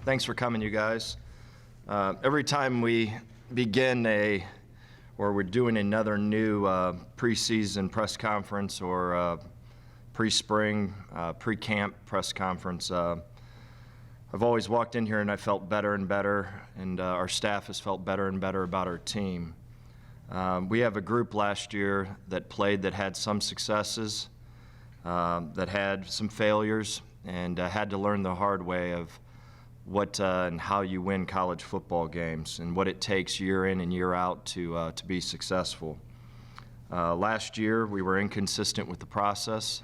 Thanks for coming, you guys. Every time we begin or we're doing another new preseason press conference or pre-spring, pre-camp press conference, I've always walked in here and I felt better and better, and our staff has felt better and better about our team. We have a group last year that played, that had some successes, that had some failures, and had to learn the hard way of what and how you win college football games and what it takes year in and year out to be successful. Last year, we were inconsistent with the process.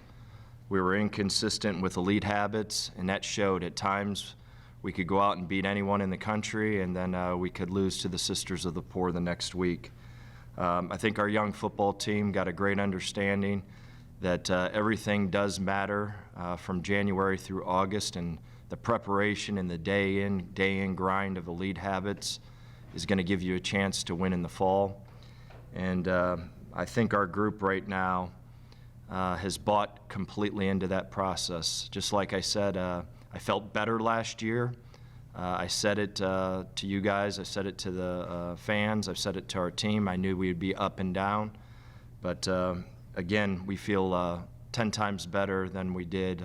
We were inconsistent with elite habits, and that showed. At times, we could go out and beat anyone in the country, and then we could lose to the Sisters of the Poor the next week. I think our young football team got a great understanding that everything does matter from January through August, and the preparation and the day in grind of elite habits is going to give you a chance to win in the fall. And I think our group right now has bought completely into that process. Just like I said, I felt better last year. I said it to you guys, I said it to the fans, I've said it to our team. I knew we'd be up and down, but again, we feel 10 times better than we did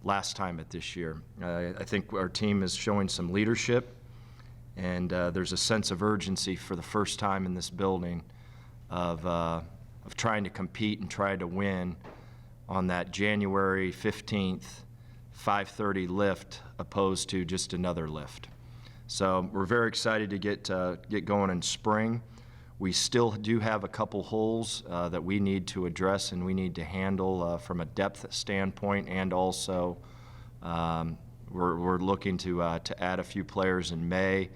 last time at this year. I think our team is showing some leadership, and there's a sense of urgency for the first time in this building of trying to compete and try to win on that January 15th 5:30 lift opposed to just another lift. So we're very excited to get going in spring. We still do have a couple holes that we need to address and we need to handle from a depth standpoint, and also we're looking to add a few players in May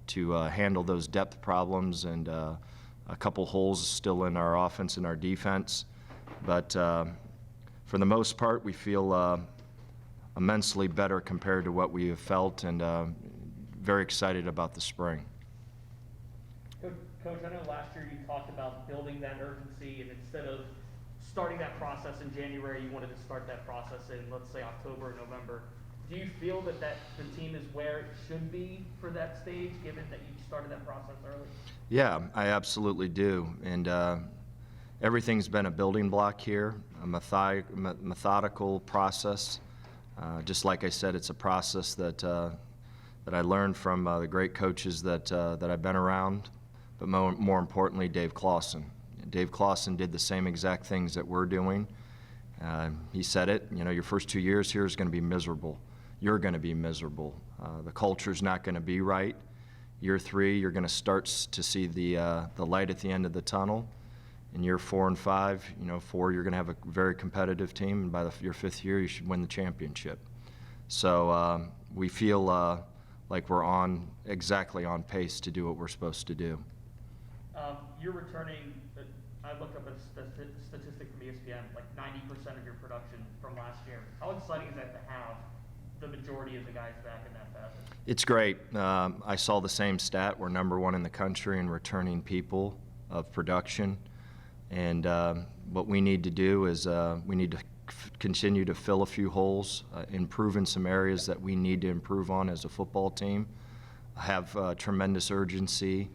to handle those depth problems, and a couple holes still in our offense and our defense. But for the most part, we feel immensely better compared to what we have felt, and very excited about the spring. Coach, I know last year you talked about building that urgency, and instead of starting that process in January, you wanted to start that process in, let's say, October or November. Do you feel that the team is where it should be for that stage, given that you started that process early? Yeah, I absolutely do. And everything's been a building block here, a methodical process. Just like I said, it's a process that I learned from the great coaches that I've been around, but more importantly, Dave Clawson. Dave Clawson did the same exact things that we're doing. He said it, you know, your first 2 years here is going to be miserable. You're going to be miserable. The culture's not going to be right. Year 3, you're going to start to see the light at the end of the tunnel. In year 4 and 5, you know, 4, you're going to have a very competitive team, and by your 5th year, you should win the championship. So we feel like we're exactly on pace to do what we're supposed to do. You're returning, I looked up a statistic from ESPN, like 90% of your production from last year. How exciting is that to have the majority of the guys back in that facet? It's great. I saw the same stat. We're #1 in the country in returning people of production. And what we need to do is we need to continue to fill a few holes, improve in some areas that we need to improve on as a football team, have tremendous urgency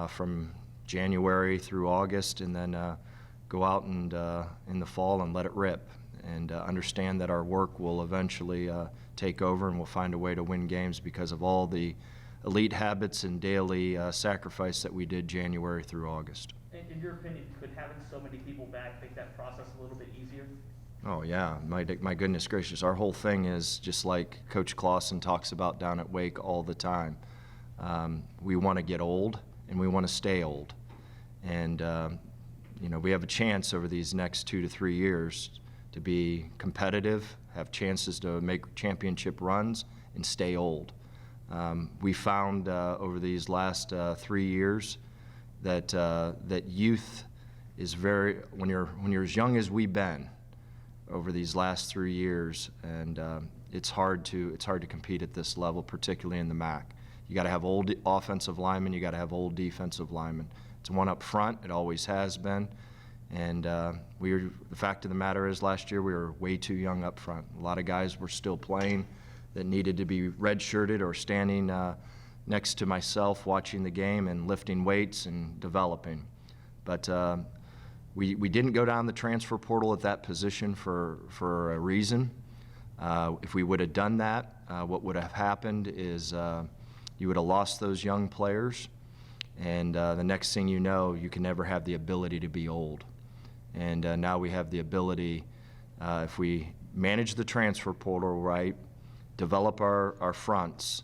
from January through August, and then go out and in the fall and let it rip, and understand that our work will eventually take over, and we'll find a way to win games because of all the elite habits and daily sacrifice that we did January through August. In your opinion, could having so many people back make that process a little bit easier? Oh yeah, my goodness gracious. Our whole thing is just like Coach Clawson talks about down at Wake all the time. We want to get old, and we want to stay old. And you know, we have a chance over these next 2 to 3 years to be competitive, have chances to make championship runs, and stay old. We found over these last 3 years that youth is when you're as young as we've been over these last 3 years, and it's hard to compete at this level, particularly in the MAC. You got to have old offensive linemen, you got to have old defensive linemen. It's one up front, it always has been, and the fact of the matter is last year we were way too young up front. A lot of guys were still playing that needed to be redshirted or standing next to myself watching the game and lifting weights and developing. But we didn't go down the transfer portal at that position for a reason. If we would have done that, what would have happened is you would have lost those young players, and the next thing you know, you can never have the ability to be old. And now we have the ability, if we manage the transfer portal right, develop our fronts,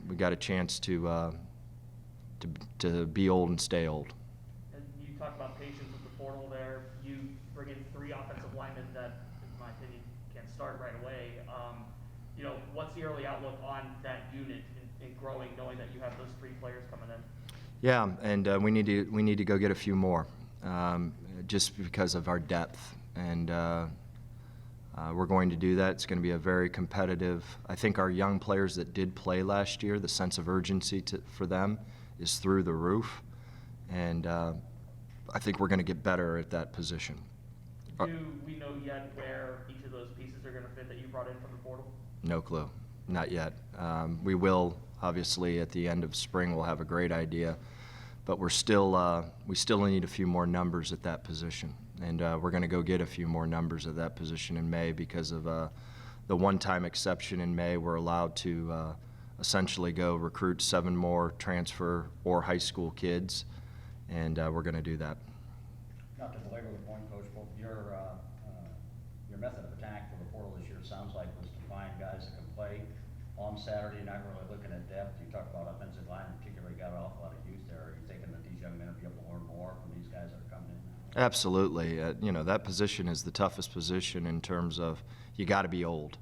we got a chance to be old and stay old. And you talk about patience with the portal there. You bring in 3 offensive linemen that, in my opinion, can't start right away. What's the early outlook on that unit in growing, knowing that you have those 3 players coming in? Yeah, and we need to go get a few more, just because of our depth, and we're going to do that. It's going to be a very competitive. I think our young players that did play last year, the sense of urgency for them is through the roof, and I think we're going to get better at that position. Do we know yet where each of those pieces are going to fit that you brought in from the portal? No clue, not yet. We will, obviously, at the end of spring. We'll have a great idea, but we still need a few more numbers at that position, and we're going to go get a few more numbers at that position in May because of the one-time exception in May. We're allowed to essentially go recruit 7 more transfer or high school kids, and we're going to do that. Not to belabor the point, Coach, but your method of attack for the portal this year, it sounds like, was to find guys that can play on Saturday, not really looking at depth. You talked about offensive line, particularly got an awful lot of youth there. Are you thinking that these young men will be able to learn more from these guys that are coming in now? Absolutely. That position is the toughest position in terms of you got to be old.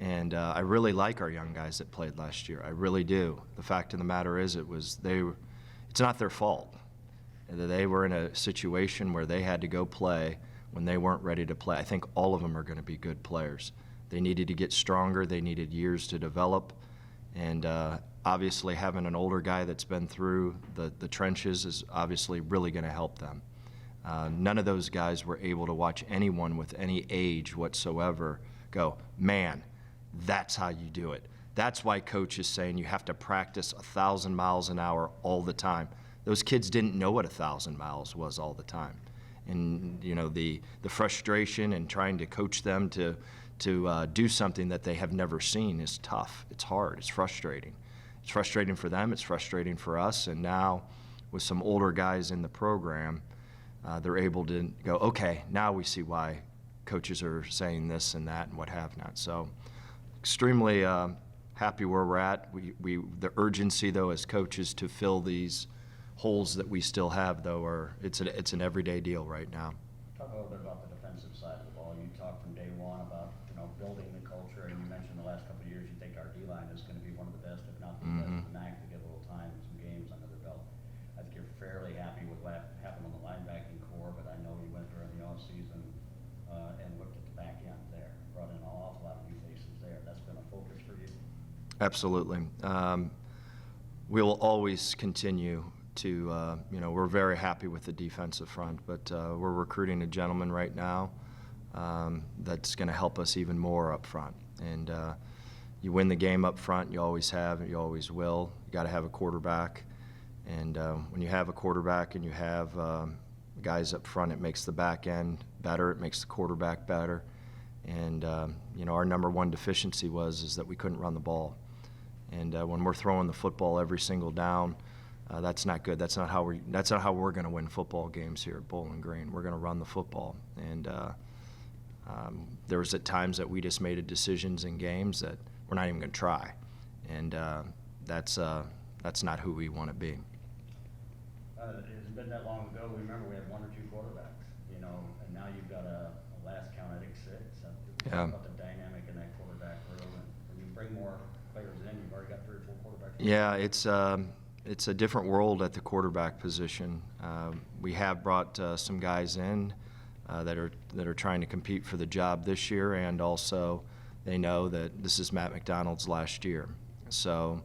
And I really like our young guys that played last year. I really do. The fact of the matter is it's not their fault. They were in a situation where they had to go play when they weren't ready to play. I think all of them are going to be good players. They needed to get stronger. They needed years to develop. And obviously having an older guy that's been through the trenches is obviously really going to help them. None of those guys were able to watch anyone with any age whatsoever go, man, that's how you do it. That's why coach is saying you have to practice 1,000 miles an hour all the time. Those kids didn't know what 1,000 miles was all the time. And the frustration and trying to coach them to do something that they have never seen is tough. It's hard. It's frustrating. It's frustrating for them. It's frustrating for us. And now with some older guys in the program, they're able to go, okay, now we see why coaches are saying this and that and what have not. So extremely happy where we're at. The urgency, though, as coaches to fill these holes that we still have, though, it's an everyday deal right now. Talk a little bit about the defensive side of the ball. You talked from day one about building the culture, and you mentioned the last couple of years you think our D-line is going to be one of the best, if not the best in the MAC, to get a little time and some games under their belt. I think you're fairly happy with what happened on the linebacking core, but I know you went during the offseason and looked at the back end there, brought in an awful lot of new faces there. That's been a focus for you? Absolutely. We'll always continue to, we're very happy with the defensive front, but we're recruiting a gentleman right now that's going to help us even more up front. And you win the game up front, you always have, you always will. You got to have a quarterback. And when you have a quarterback and you have guys up front, it makes the back end better. It makes the quarterback better. And, our number one deficiency is that we couldn't run the ball. And when we're throwing the football every single down, that's not good. That's not how we're going to win football games here at Bowling Green. We're going to run the football. And there was at times that we just made decisions in games that we're not even going to try. And that's not who we want to be. It hasn't been that long ago. We remember we had 1 or 2 quarterbacks, and now you've got a last count, I think 6. Yeah. Talk about the dynamic in that quarterback room, and when you bring more players in, you've already got 3 or 4 quarterbacks. Yeah, it's a different world at the quarterback position. We have brought some guys in that are trying to compete for the job this year, and also they know that this is Matt McDonald's last year. So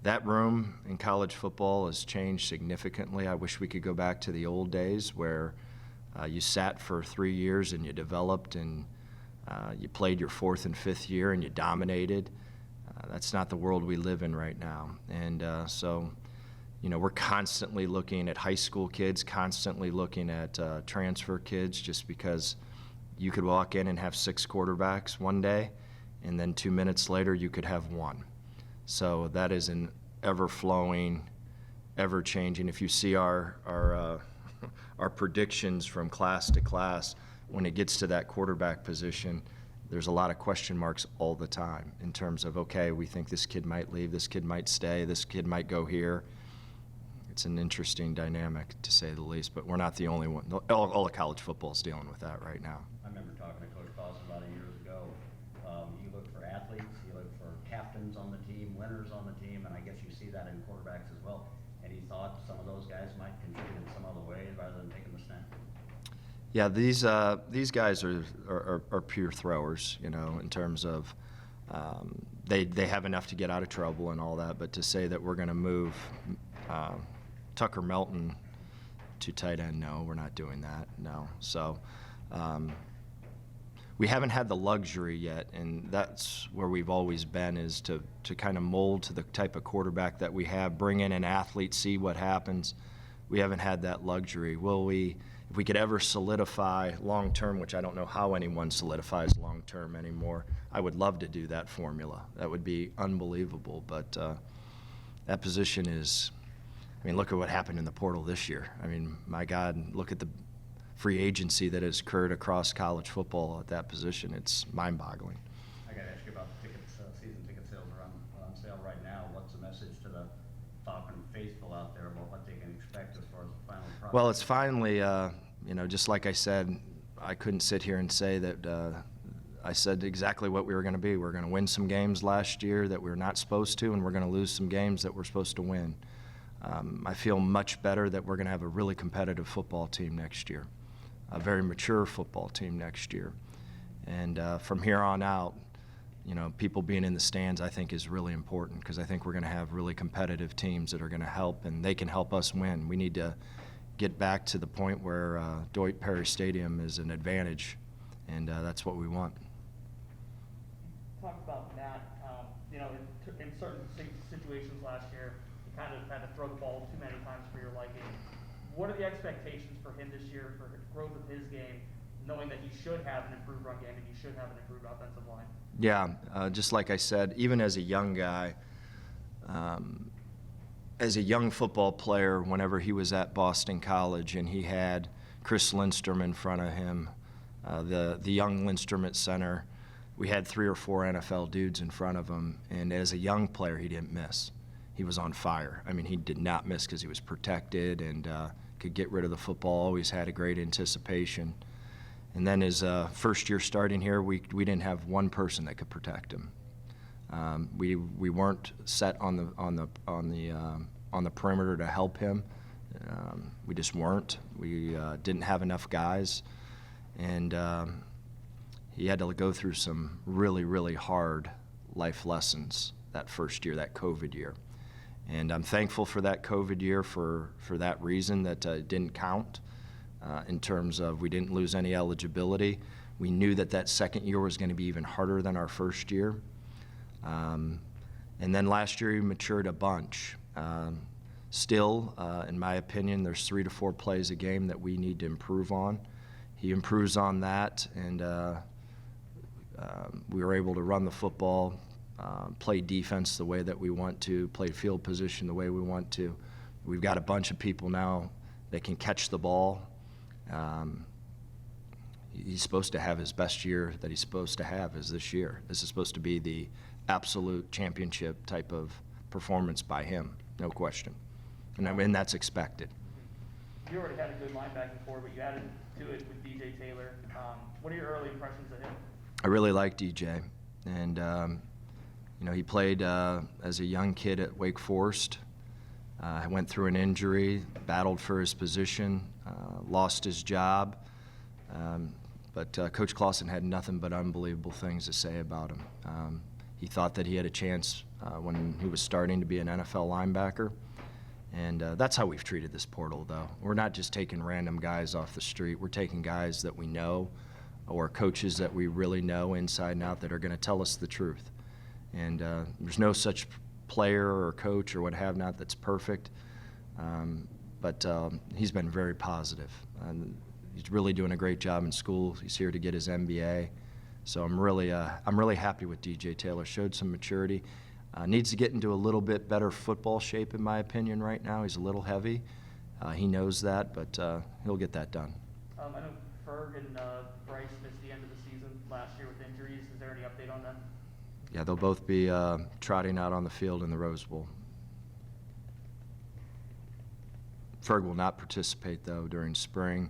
that room in college football has changed significantly. I wish we could go back to the old days where you sat for 3 years and you developed, and You played your fourth and fifth year and you dominated. That's not the world we live in right now. And so, we're constantly looking at high school kids, constantly looking at transfer kids, just because you could walk in and have 6 quarterbacks one day, and then 2 minutes later you could have 1. So that is an ever-flowing, ever-changing. If you see our predictions from class to class, when it gets to that quarterback position, there's a lot of question marks all the time in terms of, okay, we think this kid might leave, this kid might stay, this kid might go here. It's an interesting dynamic, to say the least, but we're not the only one. All of college football is dealing with that right now. I remember talking to Coach Clausen about a year ago. You look for athletes, you look for captains on the team, winners on the team, and I guess you see that in quarterbacks as well. And he thought some of those guys might contribute in some other way rather than taking the snap. Yeah, these guys are pure throwers, in terms of they have enough to get out of trouble and all that, but to say that we're going to move Tucker Melton to tight end, no, we're not doing that, no. So we haven't had the luxury yet, and that's where we've always been, is to kind of mold to the type of quarterback that we have, bring in an athlete, see what happens. We haven't had that luxury. If we could ever solidify long-term, which I don't know how anyone solidifies long-term anymore, I would love to do that formula. That would be unbelievable, but that position is, look at what happened in the portal this year. My God, look at the free agency that has occurred across college football at that position. It's mind-boggling. I got to ask you about the tickets. Season ticket sales are on sale right now. What's the message to the Falcon faithful out there about what they can expect as far as the final product? Well, it's finally, just like I said, I couldn't sit here and say that I said exactly what we were going to be. We're going to win some games last year that we were not supposed to, and we're going to lose some games that we're supposed to win. I feel much better that we're going to have a really competitive football team next year, a very mature football team next year. And from here on out, people being in the stands, I think, is really important, because I think we're going to have really competitive teams that are going to help, and they can help us win. We need to get back to the point where Dwight Perry Stadium is an advantage, and that's what we want. Talk about Matt. In certain situations last year, you kind of had to throw the ball too many times for your liking. What are the expectations for him this year for the growth of his game, knowing that he should have an improved run game and he should have an improved offensive line? Yeah, just like I said, even as a young guy, as a young football player, whenever he was at Boston College and he had Chris Lindstrom in front of him, the young Lindstrom at center, we had 3 or 4 NFL dudes in front of him, and as a young player, he didn't miss. He was on fire. He did not miss because he was protected and could get rid of the football, always had a great anticipation. And then his first year starting here, we didn't have one person that could protect him. We weren't set on the perimeter to help him. We just weren't. We didn't have enough guys, and he had to go through some really, really hard life lessons that first year, that COVID year. And I'm thankful for that COVID year for that reason, that it didn't count in terms of we didn't lose any eligibility. We knew that second year was going to be even harder than our first year. And then last year he matured a bunch. Still, in my opinion, there's 3 to 4 plays a game that we need to improve on. He improves on that, and we were able to run the football, play defense the way that we want to, play field position the way we want to. We've got a bunch of people now that can catch the ball. He's supposed to have his best year that he's supposed to have is this year. This is supposed to be the absolute championship type of performance by him, no question. And that's expected. You already had a good linebacking core, but you added to it with DJ Taylor. What are your early impressions of him? I really like DJ, and he played as a young kid at Wake Forest. Went through an injury, battled for his position, lost his job, but Coach Clausen had nothing but unbelievable things to say about him. He thought that he had a chance when he was starting to be an NFL linebacker, and that's how we've treated this portal, though. We're not just taking random guys off the street. We're taking guys that we know or coaches that we really know inside and out that are going to tell us the truth. And there's no such player or coach or what have not that's perfect, but he's been very positive. He's really doing a great job in school. He's here to get his MBA. So I'm really happy with DJ Taylor. Showed some maturity. Needs to get into a little bit better football shape, in my opinion, right now. He's a little heavy. He knows that, but he'll get that done. I know Ferg and Bryce missed the end of the season last year with injuries. Is there any update on them? Yeah, they'll both be trotting out on the field in the Rose Bowl. Ferg will not participate, though, during spring.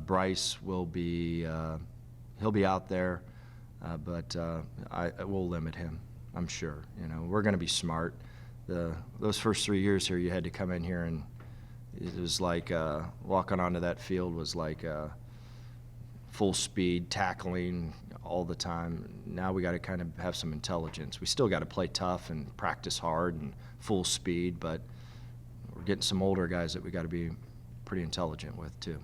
Bryce will be he'll be out there, but I will limit him, I'm sure. You know, we're going to be smart. Those first 3 years here, you had to come in here, and it was like walking onto that field was like full speed, tackling all the time. Now we got to kind of have some intelligence. We still got to play tough and practice hard and full speed, but we're getting some older guys that we got to be pretty intelligent with too.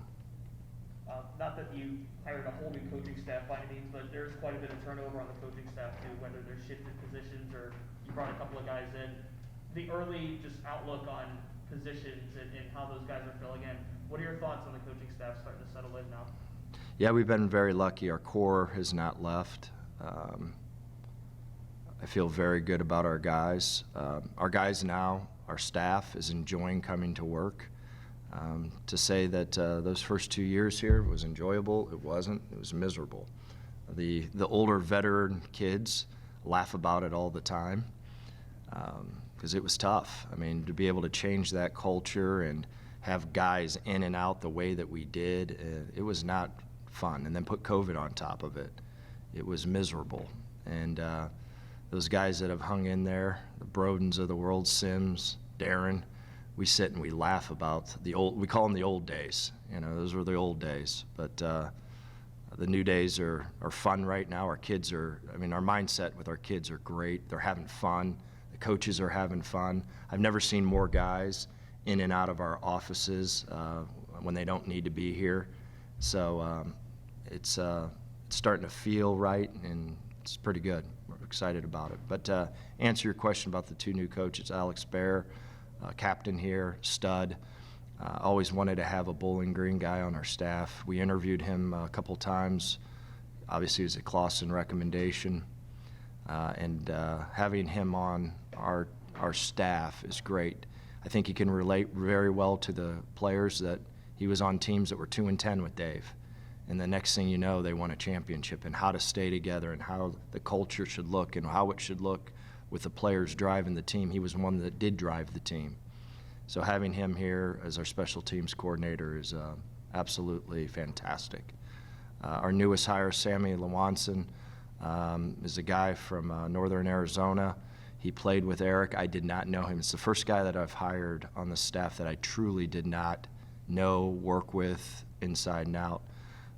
Not that you hired a whole new coaching staff by any means, but there's quite a bit of turnover on the coaching staff too, whether they're shifted positions or you brought a couple of guys in. The early just outlook on positions and how those guys are filling in. What are your thoughts on the coaching staff starting to settle in now? Yeah, we've been very lucky. Our core has not left. I feel very good about our guys. Our guys now, our staff is enjoying coming to work. To say that those first 2 years here was enjoyable, it wasn't. It was miserable. The older veteran kids laugh about it all the time because it was tough. I mean, to be able to change that culture and have guys in and out the way that we did, it was not fun. And then put COVID on top of it. It was miserable. And those guys that have hung in there, the Brodens of the world, Sims, Darren, we sit and we laugh about we call them the old days. You know, those were the old days. But the new days are fun right now. Our kids our mindset with our kids are great. They're having fun. The coaches are having fun. I've never seen more guys in and out of our offices when they don't need to be here. So it's starting to feel right, and it's pretty good. We're excited about it. But answer your question about the two new coaches, Alex Bear, captain here, stud. Always wanted to have a Bowling Green guy on our staff. We interviewed him a couple times. Obviously, it was a Clausen recommendation. And having him on our staff is great. I think he can relate very well to the players that he was on teams that were 2-10 with Dave. And the next thing you know, they won a championship, and how to stay together and how the culture should look and how it should look with the players driving the team. He was one that did drive the team. So having him here as our special teams coordinator is absolutely fantastic. Our newest hire, Sammy Lewanson, is a guy from northern Arizona. He played with Eric. I did not know him. It's the first guy that I've hired on the staff that I truly did not know, work with inside and out,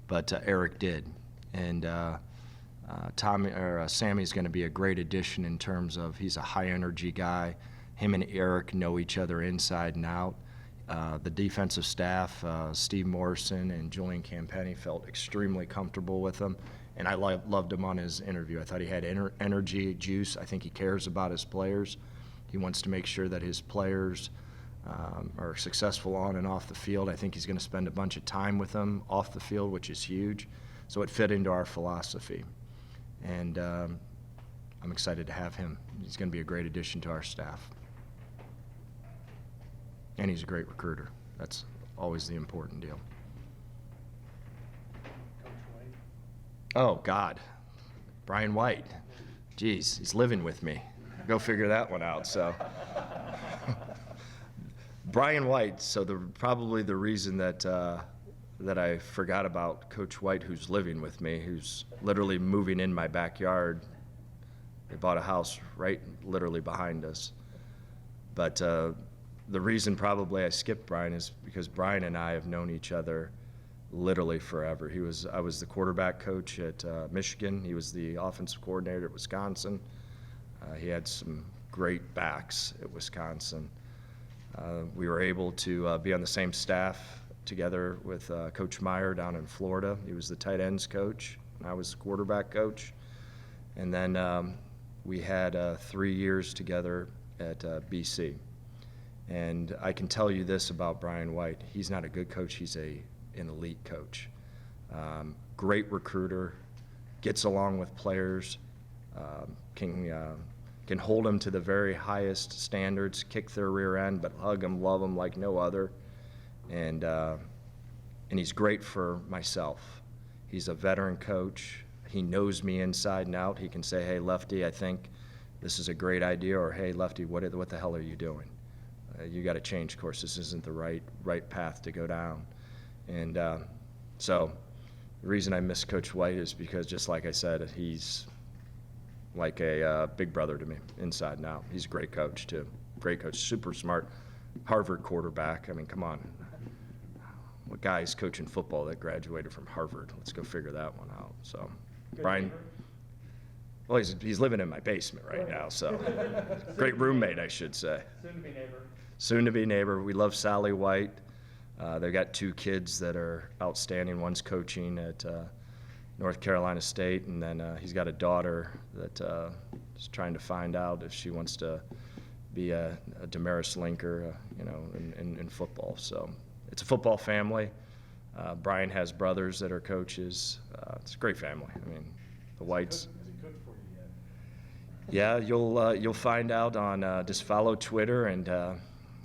but Eric did. And Sammy's going to be a great addition in terms of he's a high-energy guy. Him and Eric know each other inside and out. The defensive staff, Steve Morrison and Julian Campenny, felt extremely comfortable with him, and I loved him on his interview. I thought he had energy, juice. I think he cares about his players. He wants to make sure that his players are successful on and off the field. I think he's going to spend a bunch of time with them off the field, which is huge. So it fit into our philosophy. And I'm excited to have him. He's going to be a great addition to our staff. And he's a great recruiter. That's always the important deal. Coach White. Oh, God. Brian White. Geez, he's living with me. Go figure that one out. So, Brian White. So probably the reason that I forgot about Coach White, who's living with me, who's literally moving in my backyard. They bought a house right literally behind us. But the reason probably I skipped Brian is because Brian and I have known each other literally forever. I was the quarterback coach at Michigan. He was the offensive coordinator at Wisconsin. He had some great backs at Wisconsin. We were able to be on the same staff together with Coach Meyer down in Florida. He was the tight ends coach, and I was the quarterback coach. And then we had 3 years together at BC. And I can tell you this about Brian White. He's not a good coach. He's an elite coach. Great recruiter, gets along with players, can hold them to the very highest standards, kick their rear end, but hug them, love them like no other. And he's great for myself. He's a veteran coach. He knows me inside and out. He can say, hey, Lefty, I think this is a great idea, or hey, Lefty, what the hell are you doing? You got to change course. This isn't the right path to go down. And so the reason I miss Coach White is because, just like I said, he's like a big brother to me, inside and out. He's a great coach, too. Great coach, super smart, Harvard quarterback. I mean, come on. What guy's coaching football that graduated from Harvard? Let's go figure that one out. So, Good Brian, neighbor. well, he's living in my basement right now, so great roommate, I should say. Soon to be neighbor. Soon to be neighbor. We love Sally White. They've got 2 kids that are outstanding. One's coaching at North Carolina State, and then he's got a daughter that is trying to find out if she wants to be a Damaris Linker, in football. So it's a football family. Brian has brothers that are coaches. It's a great family. I mean, the Whites. Has he cooked for you yet? Yeah, you'll find out on just follow Twitter, and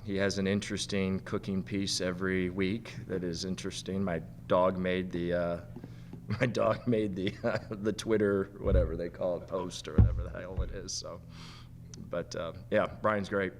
he has an interesting cooking piece every week that is interesting. My dog made the the Twitter, whatever they call it, post or whatever the hell it is. So, but yeah, Brian's great.